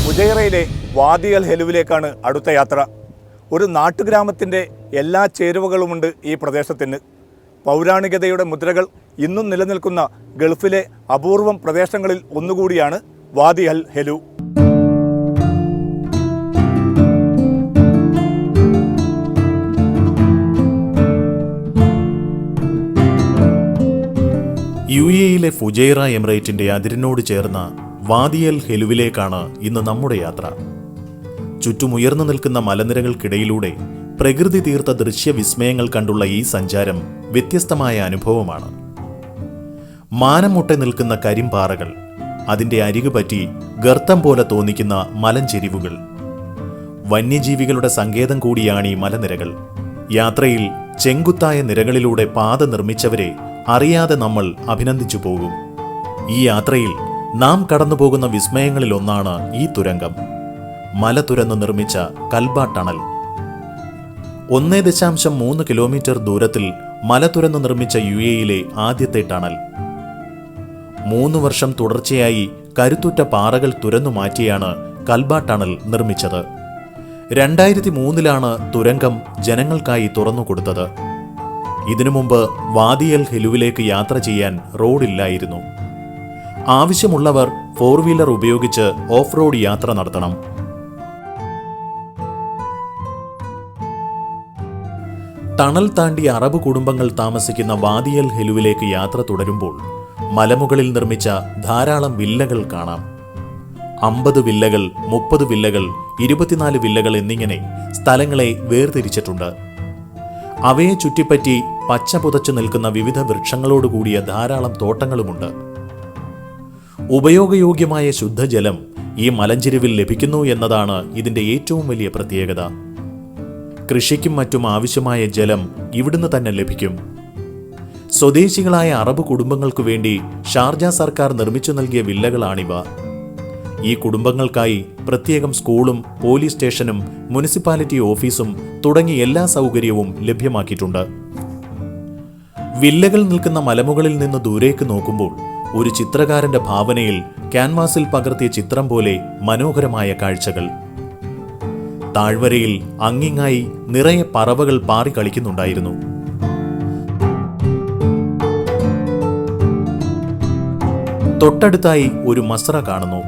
ഫുജൈറയിലെ വാദി അൽ ഹെലുവിലേക്കാണ് അടുത്ത യാത്ര. ഒരു നാട്ടുഗ്രാമത്തിൻ്റെ എല്ലാ ചേരുവകളുമുണ്ട് ഈ പ്രദേശത്തിന്. പൗരാണികതയുടെ മുദ്രകൾ ഇന്നും നിലനിൽക്കുന്ന ഗൾഫിലെ അപൂർവം പ്രദേശങ്ങളിൽ ഒന്നുകൂടിയാണ് വാദി അൽ ഹെലു. UAE ഫുജൈറ എമിറേറ്റിന്റെ അതിരിനോട് ചേർന്ന വാദി അൽ ഹെലുവിലേക്കാണ് ഇന്ന് നമ്മുടെ യാത്ര. ചുറ്റുമുയർന്നു നിൽക്കുന്ന മലനിരകൾക്കിടയിലൂടെ പ്രകൃതി തീർത്ത ദൃശ്യവിസ്മയങ്ങൾ കണ്ടുള്ള ഈ സഞ്ചാരം വ്യത്യസ്തമായ അനുഭവമാണ്. മാനം മുട്ടെ നിൽക്കുന്ന കരിമ്പാറകൾ, അതിന്റെ അരികുപറ്റി ഗർത്തം പോലെ തോന്നിക്കുന്ന മലഞ്ചെരിവുകൾ, വന്യജീവികളുടെ സങ്കേതം കൂടിയാണ് ഈ മലനിരകൾ. യാത്രയിൽ ചെങ്കുത്തായ നിരകളിലൂടെ പാത നിർമ്മിച്ചവരെ അറിയാതെ നമ്മൾ അഭിനന്ദിച്ചു പോകും. ഈ യാത്രയിൽ നാം കടന്നുപോകുന്ന വിസ്മയങ്ങളിലൊന്നാണ് ഈ തുരങ്കം, മല തുരന്ന് നിർമ്മിച്ച കൽബ ടണൽ. 1.3 കിലോമീറ്റർ ദൂരത്തിൽ മല തുരന്ന് നിർമ്മിച്ച UAEയിലെ ആദ്യത്തെ ടണൽ. 3 വർഷം തുടർച്ചയായി കരുത്തുറ്റ പാറകൾ തുരന്നു മാറ്റിയാണ് കൽബ ടണൽ നിർമ്മിച്ചത്. 2003 തുരങ്കം ജനങ്ങൾക്കായി തുറന്നുകൊടുത്തത്. ഇതിനു മുമ്പ് വാദി അൽ ഹെലുവിലേക്ക് യാത്ര ചെയ്യാൻ റോഡില്ലായിരുന്നു. ആവശ്യമുള്ളവർ 4 വീലർ ഉപയോഗിച്ച് ഓഫ് റോഡ് യാത്ര നടത്തണം. ടണൽ താണ്ടി അറബ് കുടുംബങ്ങൾ താമസിക്കുന്ന വാദി അൽ ഹെലുവിലേക്ക് യാത്ര തുടരുമ്പോൾ മലമുകളിൽ നിർമ്മിച്ച ധാരാളം വില്ലകൾ കാണാം. 50 വില്ലകൾ, 30 വില്ലകൾ, 24 വില്ലകൾ എന്നിങ്ങനെ സ്ഥലങ്ങളെ വേർതിരിച്ചിട്ടുണ്ട്. അവയെ ചുറ്റിപ്പറ്റി പച്ച പുതച്ചു നിൽക്കുന്ന വിവിധ വൃക്ഷങ്ങളോടുകൂടിയ ധാരാളം തോട്ടങ്ങളുമുണ്ട്. ഉപയോഗയോഗ്യമായ ശുദ്ധജലം ഈ മലഞ്ചെരിവിൽ ലഭിക്കുന്നു എന്നതാണ് ഇതിന്റെ ഏറ്റവും വലിയ പ്രത്യേകത. കൃഷിക്കും മറ്റും ആവശ്യമായ ജലം ഇവിടുന്ന് തന്നെ ലഭിക്കും. സ്വദേശികളായ അറബ് കുടുംബങ്ങൾക്കു വേണ്ടി ഷാർജ സർക്കാർ നിർമ്മിച്ചു നൽകിയ വില്ലകളാണിവ. ഈ കുടുംബങ്ങൾക്കായി പ്രത്യേകം സ്കൂളും പോലീസ് സ്റ്റേഷനും മുനിസിപ്പാലിറ്റി ഓഫീസും തുടങ്ങി എല്ലാ സൗകര്യവും ലഭ്യമാക്കിയിട്ടുണ്ട്. വില്ലകൾ നിൽക്കുന്ന മലമുകളിൽ നിന്ന് ദൂരേക്ക് നോക്കുമ്പോൾ ഒരു ചിത്രകാരന്റെ ഭാവനയിൽ ക്യാൻവാസിൽ പകർത്തിയ ചിത്രം പോലെ മനോഹരമായ കാഴ്ചകൾ. താഴ്വരയിൽ അങ്ങിങ്ങായി നിറയെ പറവകൾ പാറിക്കളിക്കുന്നുണ്ടായിരുന്നു. തൊട്ടടുത്തായി ഒരു മസ്ര കാണുന്നു.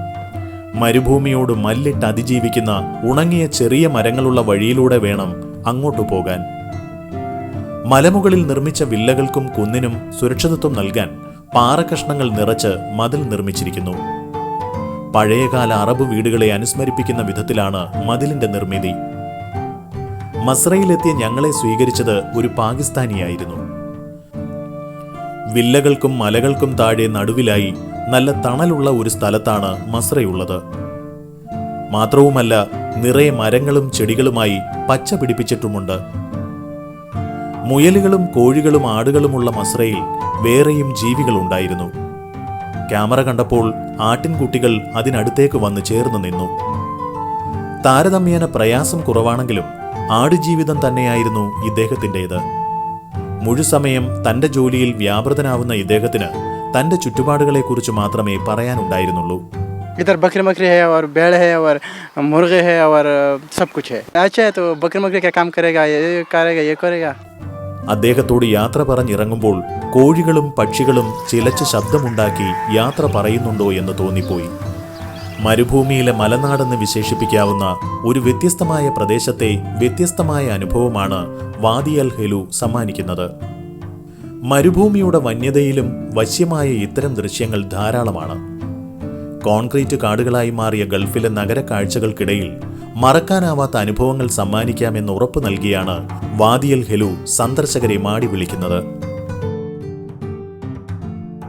മരുഭൂമിയോട് മല്ലിട്ട് അതിജീവിക്കുന്ന ഉണങ്ങിയ ചെറിയ മരങ്ങളുള്ള വഴിയിലൂടെ വേണം അങ്ങോട്ടു പോകാൻ. മലമുകളിൽ നിർമ്മിച്ച വില്ലകൾക്കും കുന്നിനും സുരക്ഷിതത്വം നൽകാൻ പാറക്കഷ്ണങ്ങൾ നിറച്ച് മതിൽ നിർമ്മിച്ചിരിക്കുന്നു. പഴയകാല അറബ് വീടുകളെ അനുസ്മരിപ്പിക്കുന്ന വിധത്തിലാണ് മതിലിന്റെ നിർമ്മിതി. മസ്രയിലെത്തിയ ഞങ്ങളെ സ്വീകരിച്ചത് ഒരു പാകിസ്ഥാനിയായിരുന്നു. വില്ലകൾക്കും മലകൾക്കും താഴെ നടുവിലായി നല്ല തണലുള്ള ഒരു സ്ഥലത്താണ് മസ്രയുള്ളത്. മാത്രവുമല്ല, നിറയെ മരങ്ങളും ചെടികളുമായി പച്ച പിടിപ്പിച്ചിട്ടുമുണ്ട്. മുയലുകളും കോഴികളും ആടുകളുമുള്ള മസ്രയിൽ വേറെയും ജീവികളുണ്ടായിരുന്നു. ക്യാമറ കണ്ടപ്പോൾ ആട്ടിൻകുട്ടികൾ അതിനടുത്തേക്ക് വന്ന് ചേർന്ന് നിന്നു. താരതമ്യേന പ്രയാസം കുറവാണെങ്കിലും ആടുജീവിതം തന്നെയായിരുന്നു ഇദ്ദേഹത്തിൻ്റേത്. മുഴുസമയം തന്റെ ജോലിയിൽ വ്യാപൃതനാവുന്ന ഇദ്ദേഹത്തിന് തന്റെ ചുറ്റുപാടുകളെക്കുറിച്ച് മാത്രമേ പറയാനുണ്ടായിരുന്നുള്ളൂ. इधर बकरी मकरी है और भेड़ है और मुर्गे है और सब कुछ है. अच्छा है तो बकरी मकरी क्या काम करेगा, ये करेगा, ये करेगा. അദ്ദേഹത്തോട് യാത്ര പറഞ്ഞിറങ്ങുമ്പോൾ കോഴികളും പക്ഷികളും ചിലച്ച് ശബ്ദമുണ്ടാക്കി യാത്ര പറയുന്നുണ്ടോ എന്ന് തോന്നിപ്പോയി. മരുഭൂമിയിലെ മലനാടെന്ന് വിശേഷിപ്പിക്കാവുന്ന ഒരു വ്യത്യസ്തമായ പ്രദേശത്തെ വ്യത്യസ്തമായ അനുഭവമാണ് വാദി അൽ ഹെലു സമ്മാനിക്കുന്നത്. മരുഭൂമിയുടെ വന്യതയിലും വശ്യമായ ഇത്തരം ദൃശ്യങ്ങൾ ധാരാളമാണ്. കോൺക്രീറ്റ് കാടുകളായി മാറിയ ഗൾഫിലെ നഗര കാഴ്ചകൾക്കിടയിൽ മറക്കാനാവാത്ത അനുഭവങ്ങൾ സമ്മാനിക്കാമെന്ന് ഉറപ്പു നൽകിയാണ് വാദി അൽ ഹെലു സന്ദർശകരെ മാടി വിളിക്കുന്നത്.